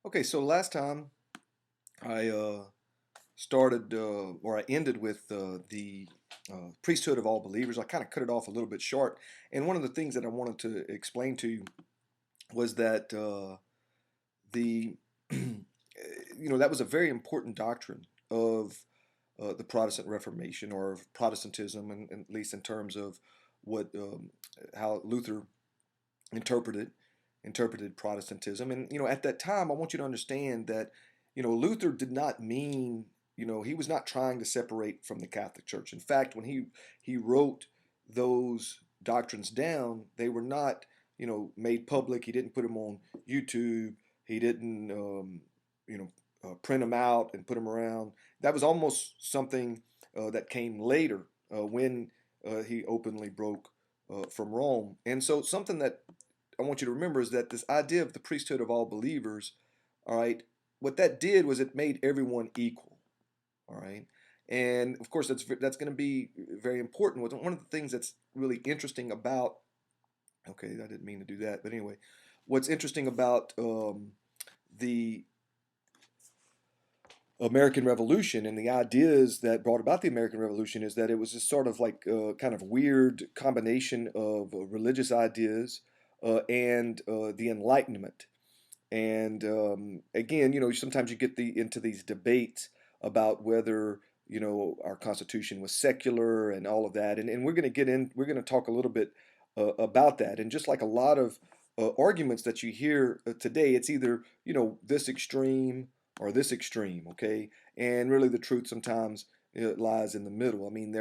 Okay, so last time I started or I ended with the priesthood of all believers. I kind of cut it off a little bit short, and one of the things that I wanted to explain to you was that the that was a very important doctrine of the Protestant Reformation or of Protestantism, and at least in terms of what how Luther interpreted interpreted Protestantism. And at that time, I want you to understand that Luther did not mean he was not trying to separate from the Catholic Church. In fact, when he wrote those doctrines down, they were not made public. He didn't put them on YouTube. He didn't print them out and put them around. That was almost something that came later when he openly broke from Rome. And so something that I want you to remember is that this idea of the priesthood of all believers, all right, what that did was it made everyone equal, all right? And of course, that's going to be very important. One of the things that's really interesting about, okay, I didn't mean to do that, but anyway, what's interesting about the American Revolution and the ideas that brought about the American Revolution is that it was just sort of like a kind of weird combination of religious ideas and the Enlightenment. And again, sometimes you get into these debates about whether our Constitution was secular and all of that, and we're going to talk a little bit about that. And just like a lot of arguments that you hear today, it's either this extreme or this extreme, okay? And really, the truth sometimes lies in the middle. I mean,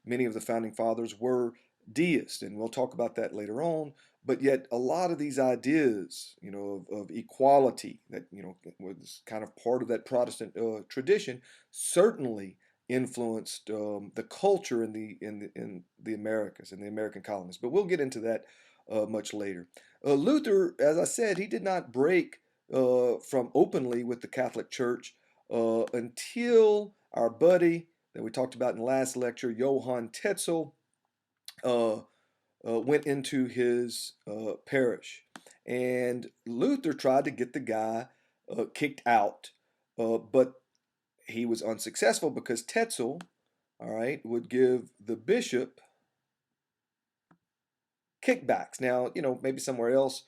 many of the founding fathers were deists, and we'll talk about that later on. But yet, a lot of these ideas, of equality that was kind of part of that Protestant tradition, certainly influenced the culture in the Americas and the American colonies. But we'll get into that much later. Luther, as I said, he did not break from openly with the Catholic Church until our buddy that we talked about in the last lecture, Johann Tetzel, uh, went into his parish. And Luther tried to get the guy kicked out, but he was unsuccessful because Tetzel, all right, would give the bishop kickbacks. Now, maybe somewhere else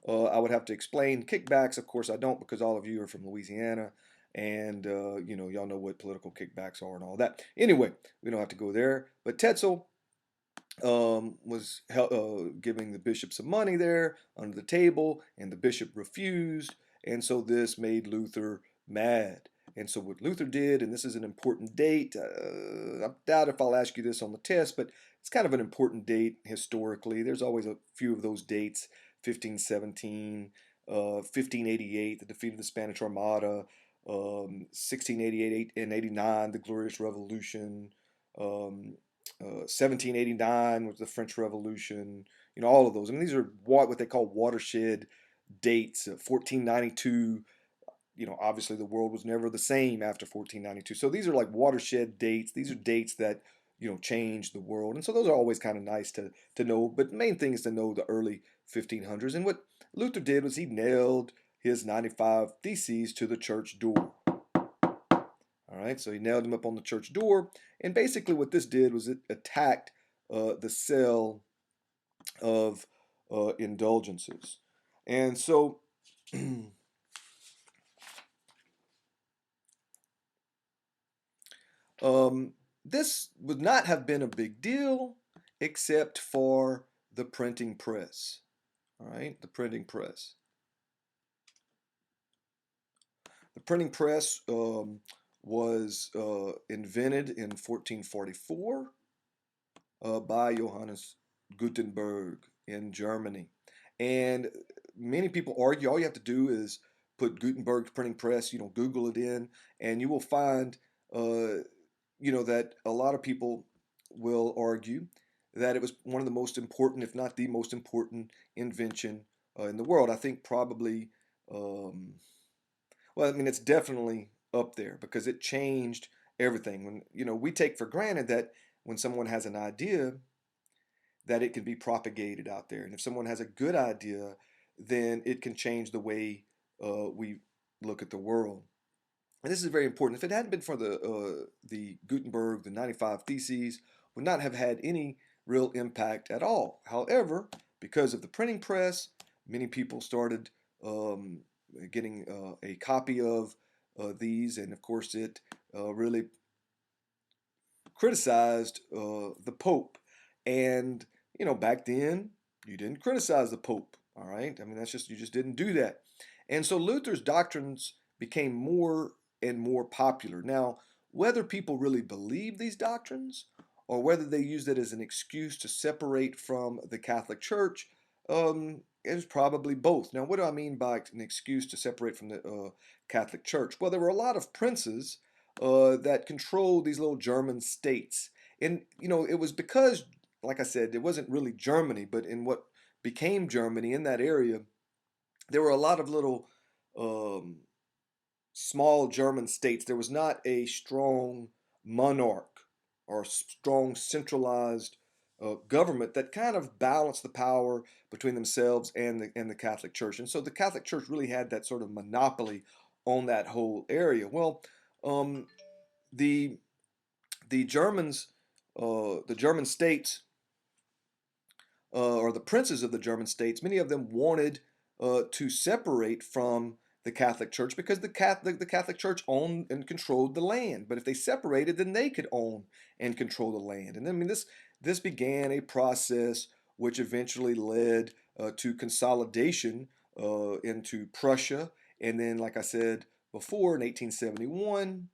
I would have to explain kickbacks. Of course, I don't because all of you are from Louisiana and, y'all know what political kickbacks are and all that. Anyway, we don't have to go there. But Tetzel was giving the bishop some money there under the table, and the bishop refused, and so this made Luther mad. And so what Luther did, and this is an important date, I doubt if I'll ask you this on the test, but it's kind of an important date historically. There's always a few of those dates: 1517, 1588, the defeat of the Spanish Armada, 1688 and 89, the Glorious Revolution, 1789 was the French Revolution, all of those. I mean, these are what they call watershed dates. 1492, obviously the world was never the same after 1492. So these are like watershed dates. These are dates that, changed the world. And so those are always kind of nice to know. But the main thing is to know the early 1500s. And what Luther did was he nailed his 95 Theses to the church door. All right, so he nailed him up on the church door, and basically what this did was it attacked the sale of indulgences. And so this would not have been a big deal except for the printing press. All right, the printing press. The printing press was invented in 1444 by Johannes Gutenberg in Germany. And many people argue all you have to do is put Gutenberg's printing press, Google it in, and you will find, that a lot of people will argue that it was one of the most important, if not the most important invention in the world. I think probably, well, I mean, it's definitely up there because it changed everything. When, we take for granted that when someone has an idea, that it can be propagated out there. And if someone has a good idea, then it can change the way we look at the world. And this is very important. If it hadn't been for the Gutenberg, the 95 Theses would not have had any real impact at all. However, because of the printing press, many people started um, getting a copy of these, and of course, it really criticized the Pope. And back then, you didn't criticize the Pope. All right, I mean that's just you just didn't do that. And so Luther's doctrines became more and more popular. Now, whether people really believe these doctrines or whether they used it as an excuse to separate from the Catholic Church, is probably both. Now, what do I mean by an excuse to separate from the Catholic Church? Well, there were a lot of princes that controlled these little German states. And, it was because, like I said, it wasn't really Germany, but in what became Germany in that area, there were a lot of little um, small German states. There was not a strong monarch or strong centralized government that kind of balanced the power between themselves and the Catholic Church. And so the Catholic Church really had that sort of monopoly on that whole area. Well, um, the the Germans, the German states, or the princes of the German states, many of them wanted to separate from the Catholic Church because the Catholic Church owned and controlled the land. But if they separated, then they could own and control the land. And I mean, this began a process which eventually led to consolidation into Prussia, and then, like I said before, in 1871.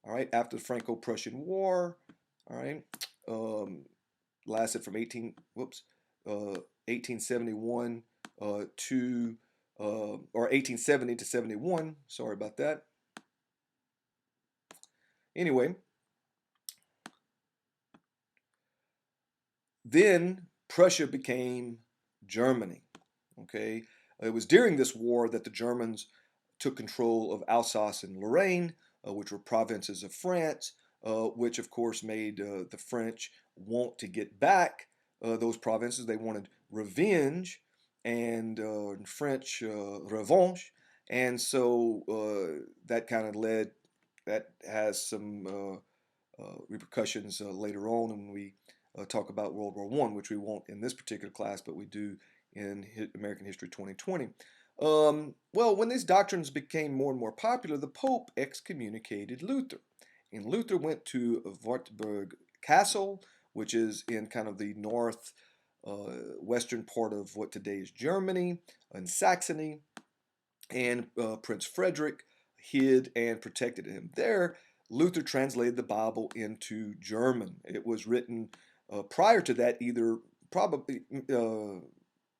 All right, after the Franco-Prussian War, all right, um, lasted from 1871 to or 1870 to 71. Sorry about that. Anyway, then Prussia became Germany. Okay, it was during this war that the Germans took control of Alsace and Lorraine, which were provinces of France, which of course made the French want to get back those provinces. They wanted revenge and French revanche, and so that kind of led. That has some repercussions later on when we talk about World War I, which we won't in this particular class, but we do in American History 2020. Well, when these doctrines became more and more popular, the Pope excommunicated Luther. And Luther went to Wartburg Castle, which is in kind of the north western part of what today is Germany, in Saxony, and Prince Frederick hid and protected him there. Luther translated the Bible into German. It was written prior to that, either probably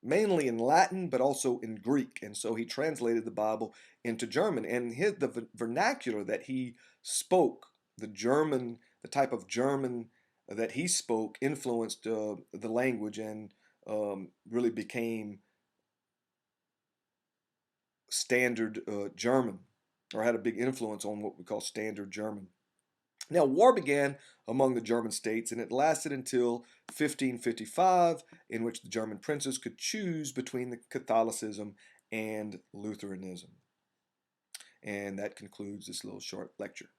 mainly in Latin, but also in Greek. And so he translated the Bible into German. And the vernacular that he spoke, the type of German that he spoke, influenced the language and really became standard German, or had a big influence on what we call standard German. Now, war began among the German states, and it lasted until 1555, in which the German princes could choose between the Catholicism and Lutheranism. And that concludes this little short lecture.